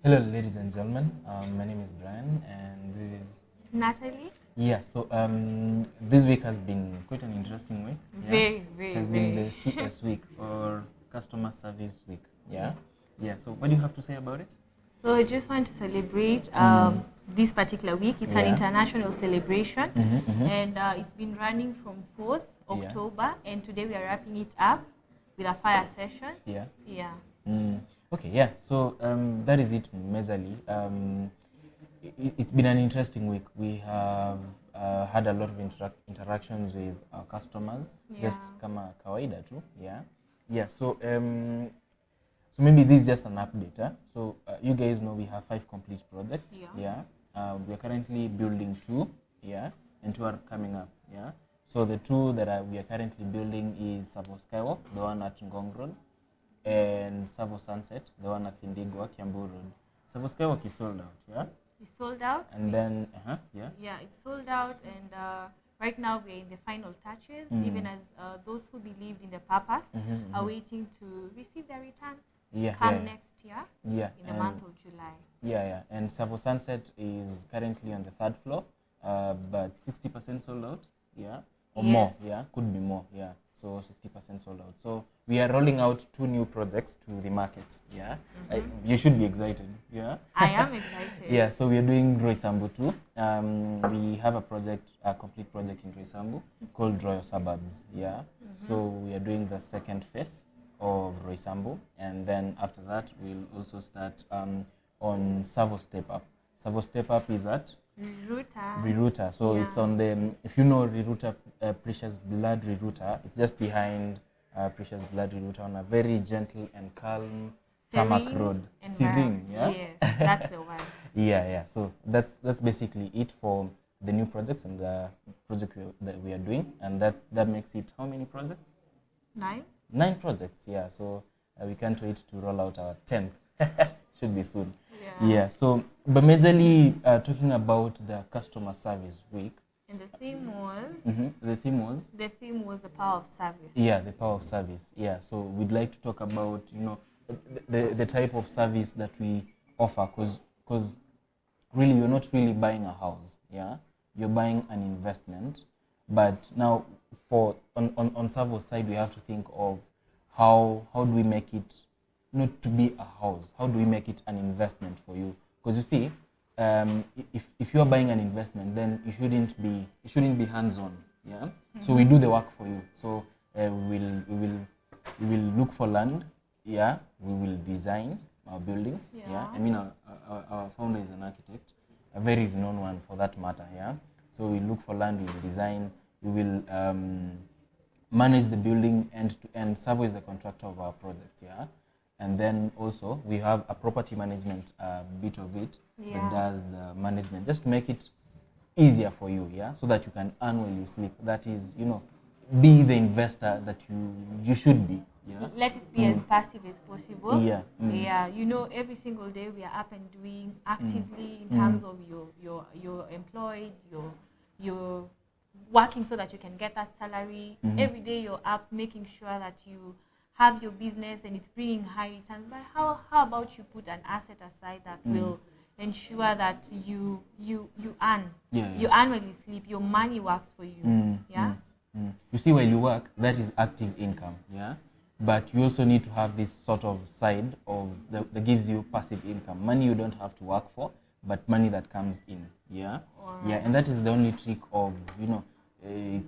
Hello, ladies and gentlemen. My name is Brian, and this is Natalie? yeah. So this week has been quite an interesting week. Yeah, Very, it has been the CS week or customer service week. Yeah, yeah. So what do you have to say about it? So I just want to celebrate this particular week. It's an Yeah. international celebration, Mm-hmm. and it's been running from 4th Yeah. October, and today we are wrapping it up with a fire session. Yeah. Yeah. Okay. Yeah. So that is it, majorly. It's been an interesting week. We have had a lot of interactions with our customers, just Yeah. kama kawaida tu. Yeah. Yeah. So maybe this is just an update. So you guys know we have 5 complete projects. Yeah. Yeah. We are currently building 2. Yeah. And 2 are coming up. Yeah. So the 2 that we are currently building is TSAVO Skywalk, the one at Ngong Road, and TSAVO Sunset, the one at Indigwa, Kiambu Road. TSAVO Skywalk is sold out. Yeah. It's sold out. And then, yeah. Yeah, it's sold out, and right now we're in the final touches. Even as those who believed in the purpose are waiting to receive their return. Yeah. Come Yeah. next year Yeah. in the month of July. Yeah, yeah. And TSAVO Sunset is currently on the 3rd floor, but 60% sold out. Yeah. Or Yes. more. Yeah. Could be more. Yeah. So 60% sold out. So we are rolling out 2 new projects to the market. Yeah. You should be excited. Yeah. I am excited. Yeah. So we are doing Roysambu too. We have a complete project in Roysambu called Royal Suburbs. Yeah. So we are doing the second phase of Roysambu, and then after that we'll also start on TSAVO Step Up. TSAVO Step Up is at Rerouter. So Yeah. it's on the, if you know Rerouter, Precious Blood Rerouter, it's just behind Precious Blood Rerouter on a very gentle and calm tarmac road. Serene, yeah? Yes, that's the one. Yeah, yeah. So that's basically it for the new projects and the project that we are doing, and that makes it how many projects? 9? 9 projects, yeah. So we can't wait to roll out our 10th. Should be soon. Yeah. Yeah. So, but majorly talking about the customer service week. And the theme was The theme was the power of service. yeah, the power of service. Yeah. So we'd like to talk about the type of service that we offer, because really you're not really buying a house. Yeah, you're buying an investment. But now for on TSAVO's side, we have to think of how do we make it not to be a house? How do we make it an investment for you? Because you see, if you are buying an investment, then you shouldn't be hands-on. Yeah. So we do the work for you. So we will look for land. Yeah. We will design our buildings. Yeah. I mean, our founder is an architect, a very renowned one for that matter. Yeah. So we look for land. We will design. We will manage the building end to end. TSAVO is the contractor of our projects. Yeah. And then also we have a property management bit of it that does the management, just to make it easier for you, yeah, so that you can earn when you sleep. That is, be the investor that you should be. Yeah. Let it be as passive as possible. Yeah. Yeah. Every single day we are up and doing actively in terms of you're employed, you're working so that you can get that salary. Every day you're up making sure that you have your business and it's bringing high returns. But how about you put an asset aside that will ensure that you earn. You earn when you sleep. Your money works for you. You see, while you work, that is active income. Yeah. But you also need to have this sort of side of that gives you passive income. Money you don't have to work for, but money that comes in. Yeah. Right. Yeah. And that is the only trick of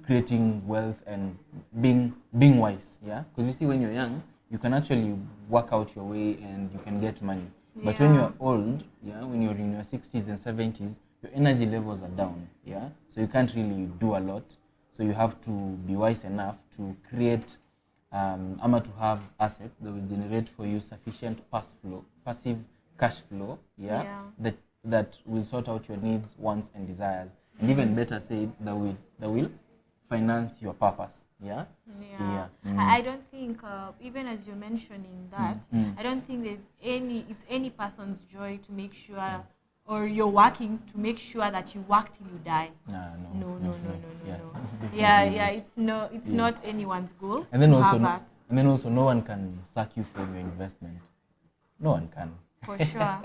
creating wealth and being wise. Yeah. Because you see, when you're young, you can actually work out your way and you can get money. But when you're old, when you're in your 60s and 70s, your energy levels are down. Yeah. So you can't really do a lot. So you have to be wise enough to create to have assets that will generate for you sufficient passive cash flow. That will sort out your needs, wants, and desires. And even better said, that will finance your purpose. I don't think, even as you're mentioning that, I don't think it's any person's joy to make sure, or you're working to make sure that you work till you die. No. It's not anyone's goal. And then also, that. no one can sack you from your investment. No one can. For sure.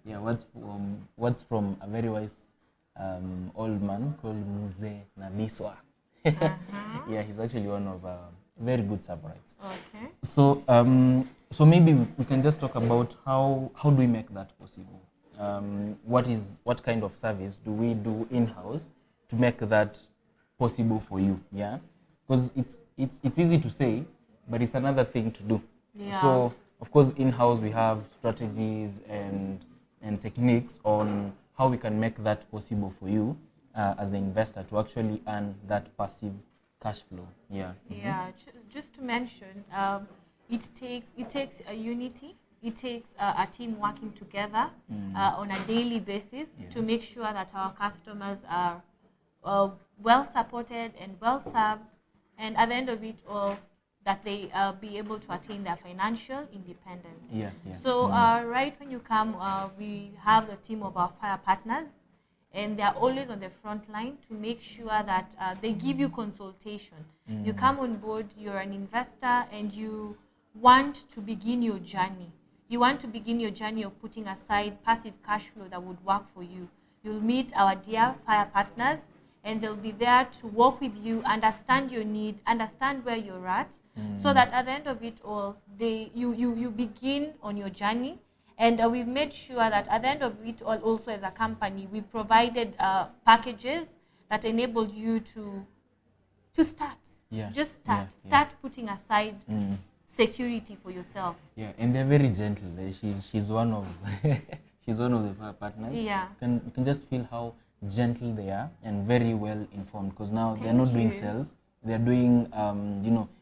Yeah, what's from a very wise old man called Mzee Nabiswa. Yeah, he's actually one of very good Tsavorites. Okay. So so maybe we can just talk about how do we make that possible? What kind of service do we do in-house to make that possible for you? Yeah, because it's easy to say, but it's another thing to do. Yeah. So of course in-house we have strategies and techniques on how we can make that possible for you as the investor to actually earn that passive cash flow. Yeah. Yeah, just to mention, it takes a unity. It takes a team working together on a daily basis to make sure that our customers are well supported and well served, and at the end of it all, that they be able to attain their financial independence. Yeah. So right when you come, we have the team of our FIRE partners, and they are always on the front line to make sure that they give you consultation. You come on board, you're an investor, and you want to begin your journey. You want to begin your journey of putting aside passive cash flow that would work for you. You'll meet our dear FIRE partners, and they'll be there to work with you, understand your need, understand where you're at, so that at the end of it all, you begin on your journey. And we've made sure that at the end of it all, also as a company, we've provided packages that enable you to start. Yeah. Just start. Start putting aside security for yourself. Yeah, and they're very gentle. She's one of she's one of the partners. Yeah. You can just feel how gentle they are and very well informed, because now they're not doing sales, they're doing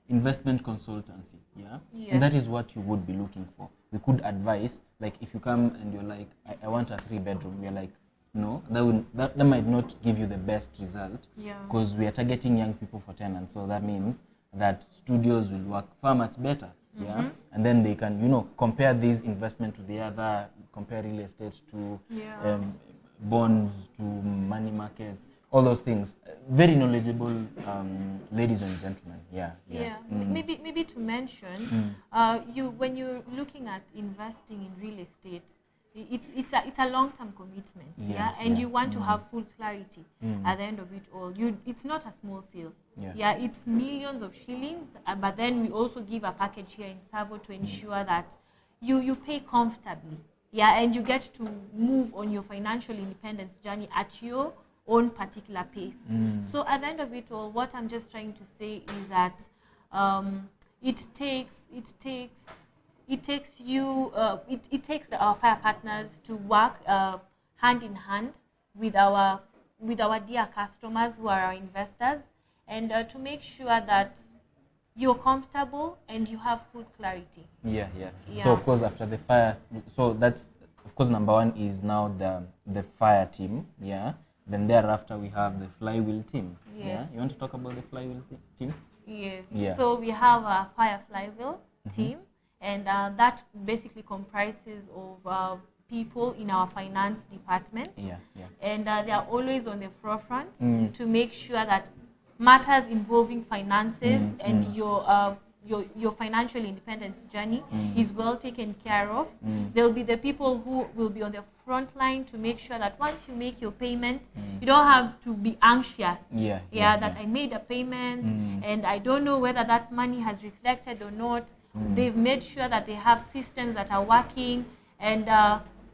investment consultancy. Yeah. Yes. And that is what you would be looking for. We could advise, like if you come and you're like, I want a 3-bedroom, we're like, no, that might not give you the best result, because we are targeting young people for tenants. So that means that studios will work far much better. Yeah. And then they can compare this investment to the other, compare real estate to bonds, to money markets, all those things. Very knowledgeable ladies and gentlemen. Yeah. Maybe to mention, when you're looking at investing in real estate, it's a long-term commitment. And you want to have full clarity at the end of it all. It's not a small sale. It's millions of shillings, but then we also give a package here in TSAVO to ensure that you pay comfortably. And you get to move on your financial independence journey at your own particular pace. So at the end of it all, what I'm just trying to say is that it takes our FIRE partners to work hand in hand with our dear customers who are our investors, and to make sure that you're comfortable and you have full clarity. Yeah. So of course after the FIRE, so that's of course number one is now the FIRE team. Yeah. Then thereafter we have the flywheel team. Yeah. You want to talk about the flywheel team? Yes. Yeah. So we have a FIRE flywheel team, and that basically comprises of people in our finance department. And they are always on the forefront to make sure that matters involving finances and your financial independence journey is well taken care of. There will be the people who will be on the front line to make sure that once you make your payment, you don't have to be anxious. That I made a payment and I don't know whether that money has reflected or not. They've made sure that they have systems that are working, and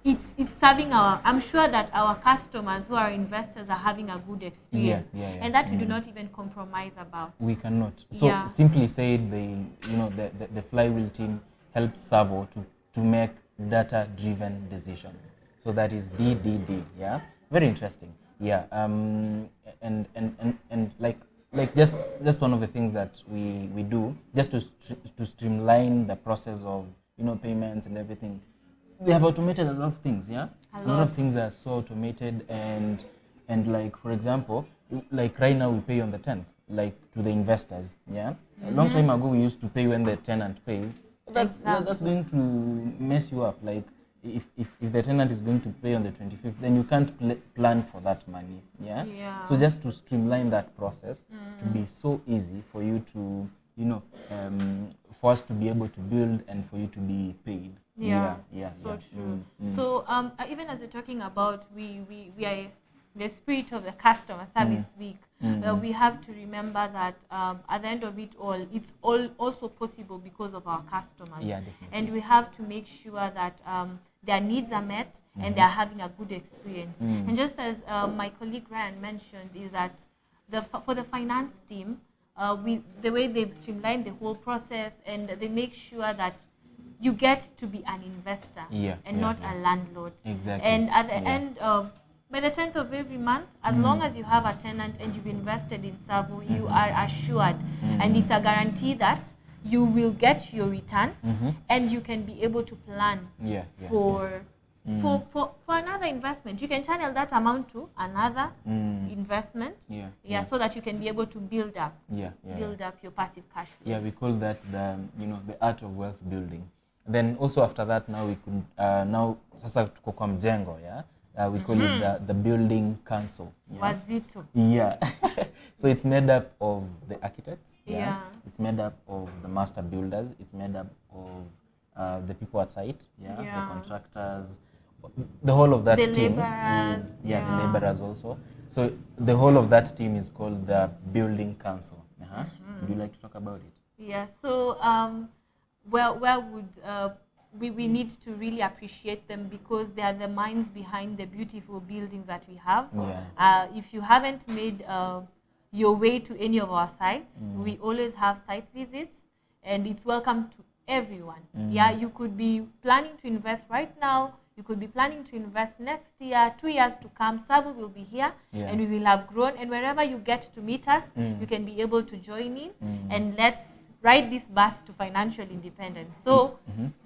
it's serving I'm sure that our customers who are investors are having a good experience, and that we do not even compromise about. We cannot. So simply said, the flywheel team helps TSAVO to make data-driven decisions. So that is DDD. Yeah, very interesting. Yeah, and like just one of the things that we do just to streamline the process of payments and everything. We have automated a lot of things. A lot of things are so automated, and like for example, like right now we pay on the 10th, like to the investors. A long time ago we used to pay when the tenant pays. That's going to mess you up. Like if the tenant is going to pay on the 25th, then you can't plan for that money. So just to streamline that process to be so easy for you to for us to be able to build and for you to be paid. Yeah, yeah, so yeah. true. So even as we're talking about we are the spirit of the customer service week, we have to remember that at the end of it all, it's all also possible because of our customers. Yeah, definitely. And we have to make sure that their needs are met and they're having a good experience. And just as my colleague Ryan mentioned, is that for the finance team, the way they've streamlined the whole process, and they make sure that you get to be an investor and not a landlord. Exactly. And at the end of, by the 10th of every month, as long as you have a tenant and you've invested in TSAVO, you are assured, and it's a guarantee that you will get your return, and you can be able to plan for another investment. You can channel that amount to another investment, so that you can be able to build up your passive cash flows. Yeah, we call that the art of wealth building. Then also after that, now we could now sasa tuko kwa mjengo, we call it the building council. Wazito. Yeah. So it's made up of the architects. It's made up of the master builders. It's made up of the people at site. The contractors. The whole of that team is the laborers also. So the whole of that team is called the building council. Would you like to talk about it? Yeah. So where would we need to really appreciate them, because they are the minds behind the beautiful buildings that we have. If you haven't made your way to any of our sites, we always have site visits, and it's welcome to everyone. You could be planning to invest right now. You could be planning to invest next year, 2 years to come. TSAVO will be here, and we will have grown. And wherever you get to meet us, you can be able to join in, and let's ride this bus to financial independence. So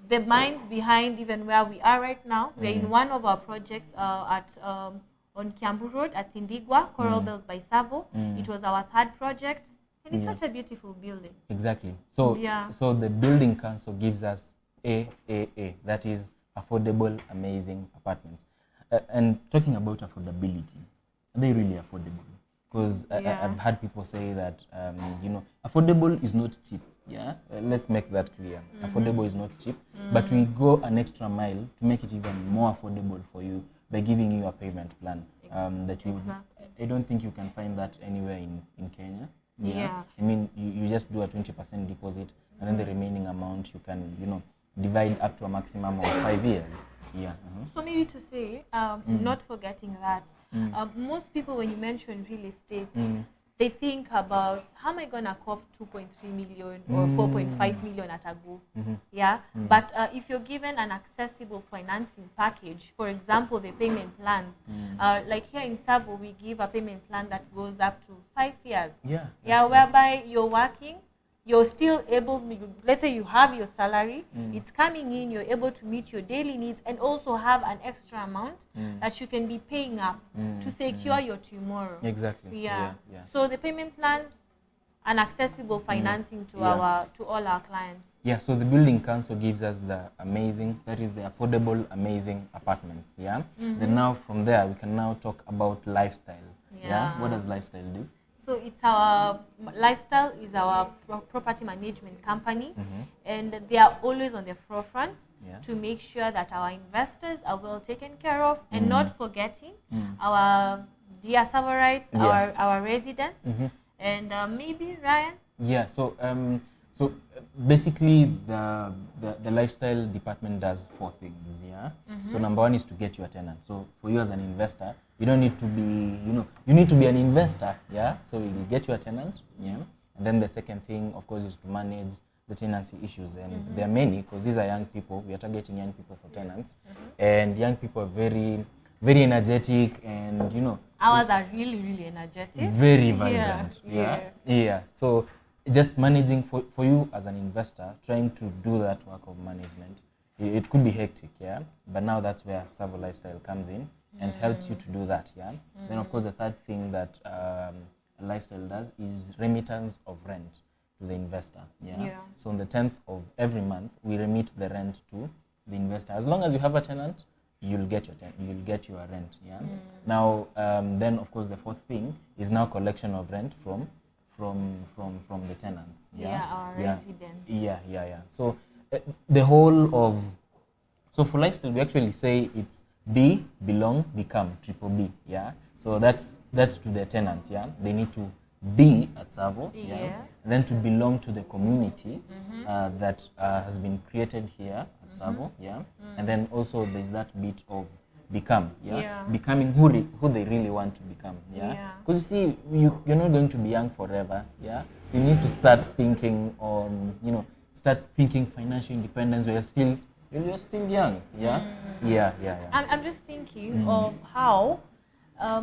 the minds behind even where we are right now, we're in one of our projects on Kiambu Road at Tindigwa, Coral Bells by TSAVO. It was our third project, and it's such a beautiful building. Exactly. So so the building council gives us AAA, that is affordable, amazing apartments. And talking about affordability, are they really affordable? Because I've had people say that affordable is not cheap. Let's make that clear. Affordable is not cheap, but we go an extra mile to make it even more affordable for you by giving you a payment plan that you. I don't think you can find that anywhere in Kenya. I mean, you just do a 20% deposit, and then the remaining amount you can divide up to a maximum of 5 years. So maybe to say, not forgetting that, most people, when you mention real estate, they think about, how am I going to cough 2.3 million or 4.5 million at a go? But if you're given an accessible financing package, for example, the payment plans, like here in TSAVO, we give a payment plan that goes up to 5 years. Whereby you're working, you're still able, let's say you have your salary, it's coming in, you're able to meet your daily needs, and also have an extra amount that you can be paying up to secure your tomorrow. Exactly. So the payment plans and accessible financing to all our clients. So the building council gives us the amazing, that is the affordable, amazing apartments. Then now from there we can now talk about lifestyle. What does lifestyle do? So it's our lifestyle is our property management company, and they are always on the forefront to make sure that our investors are well taken care of, and not forgetting our dear Tsavorites, our residents, and maybe Ryan. So basically the lifestyle department does 4 things. So number 1 is to get you a tenant. So for you as an investor, you don't need to be, you need to be an investor. So we'll get you a tenant. And then the second thing, of course, is to manage the tenancy issues. And there are many, because these are young people. We are targeting young people for tenants. And young people are very, very energetic, and ours are really, really energetic. Very vibrant. So just managing for you as an investor, trying to do that work of management, it could be hectic, but now that's where TSAVO Lifestyle comes in and helps you to do that. Then of course the third thing that a lifestyle does is remittance of rent to the investor. So on the 10th of every month we remit the rent to the investor. As long as you have a tenant, you'll get your rent. Now then of course the fourth thing is now collection of rent from the tenants. Our residents. So the whole of So for lifestyle, we actually say it's be, belong, become, triple B. Yeah. So that's to the tenants. Yeah. They need to be at TSAVO. Yeah. And then to belong to the community that has been created here at TSAVO. Yeah. And then also there's that bit of become. Yeah. Becoming who they really want to become. Yeah. Because you see, you're not going to be young forever. Yeah. So you need to start thinking on, start thinking financial independence while you're still young. Yeah. I'm just thinking of how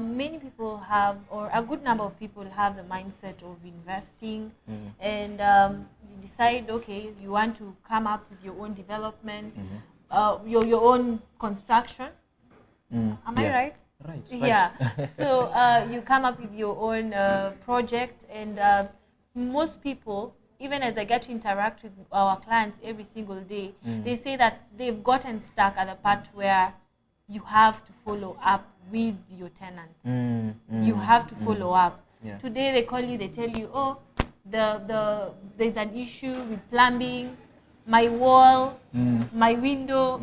many people have, or a good number of people have the mindset of investing, and you decide, okay, you want to come up with your own development, your own construction. Am I right? Right. Yeah. So you come up with your own project, and most people, even as I get to interact with our clients every single day, they say that they've gotten stuck at the part where you have to follow up with your tenants. You have to follow up. Yeah. Today they call you, they tell you, oh, there's an issue with plumbing, my wall, my window,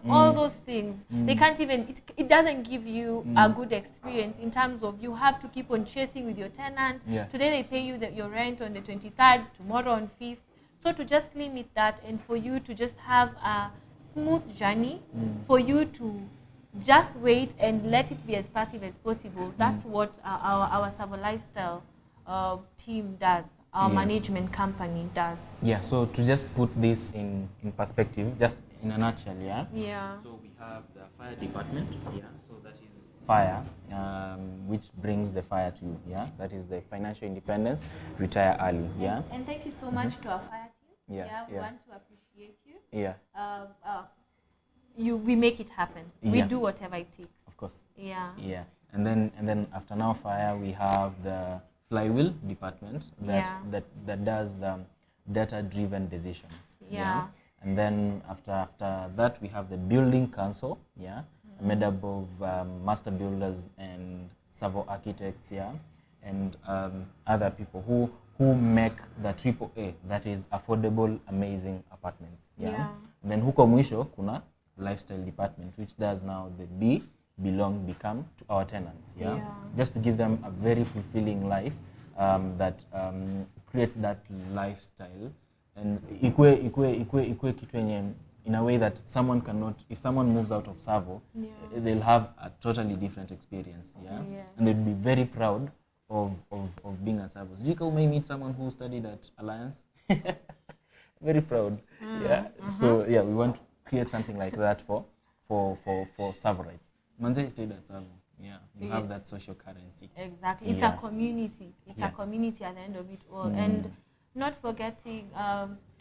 all those things. They can't even, it doesn't give you a good experience in terms of you have to keep on chasing with your tenant. Yeah. Today they pay you your rent on the 23rd, tomorrow on 5th. So to just limit that and for you to just have a smooth journey, for you to just wait and let it be as passive as possible, that's what our TSAVO Lifestyle team does. Our management company does. Yeah, so to just put this in perspective, just in a nutshell, Yeah. So we have the fire department, so that is FIRE, which brings the fire to you, that is the financial independence, retire early, And thank you so much to our fire team. We want to appreciate you. We make it happen. We do whatever it takes. Of course. Yeah. And then after now FIRE, we have the flywheel department that does the data-driven decisions. And then after that, we have the building council, made up of master builders and TSAVO architects, and other people who make the triple A, that is affordable, amazing apartments. And then huko mwisho kuna lifestyle department, which does now the be, belong, become to our tenants, just to give them a very fulfilling life that creates that lifestyle and ikue kitu yenye in a way that someone cannot, if someone moves out of TSAVO, they'll have a totally different experience, and they'll be very proud of being at TSAVO. So you may meet someone who studied at Alliance, very proud, So we want to create something like that for Tsavorites. Manze stayed at TSAVO. You have that social currency. Exactly. It's a community. It's a community at the end of it all. And not forgetting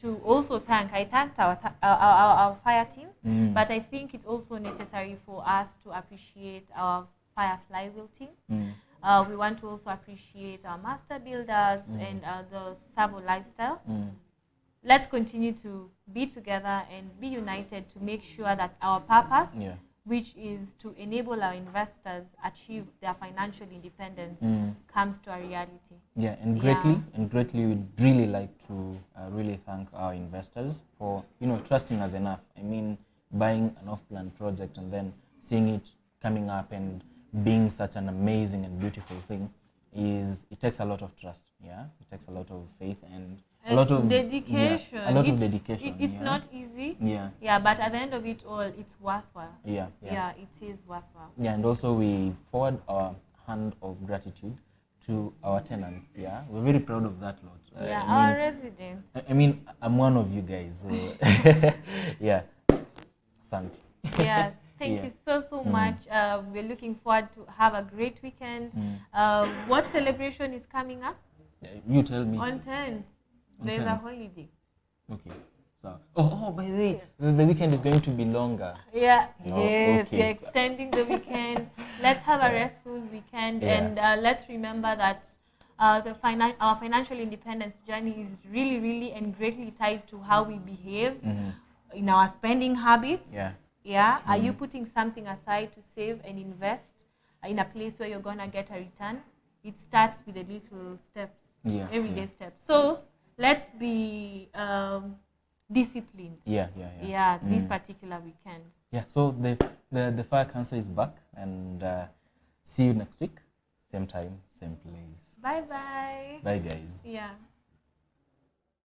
to also I thanked our fire team, but I think it's also necessary for us to appreciate our fire flywheel team. We want to also appreciate our master builders and the TSAVO Lifestyle. Let's continue to be together and be united to make sure that our purpose, which is to enable our investors achieve their financial independence, comes to a reality. And greatly we'd really like to really thank our investors for trusting us enough. I mean, buying an off-plan project and then seeing it coming up and being such an amazing and beautiful thing it takes a lot of trust. It takes a lot of faith and a lot of dedication. It's Yeah. not easy. Yeah. But at the end of it all, it's worthwhile. Yeah. It is worthwhile. And also we forward our hand of gratitude to our tenants. We're very proud of that lot. Our residents. I mean, I'm one of you guys. So Santi. Thank you so much. We're looking forward to have a great weekend. What celebration is coming up? You tell me. On 10th. There's a holiday. Okay. So, by the way, the weekend is going to be longer. Yes, okay. You're extending the weekend. Let's have a restful weekend, and let's remember that our financial independence journey is really, really and greatly tied to how we behave in our spending habits. Are you putting something aside to save and invest in a place where you're gonna get a return? It starts with the little steps, everyday steps. So let's be disciplined. Yeah. This particular weekend. Yeah, so the Fire Council is back, and see you next week, same time, same place. Bye bye. Bye, guys. Yeah.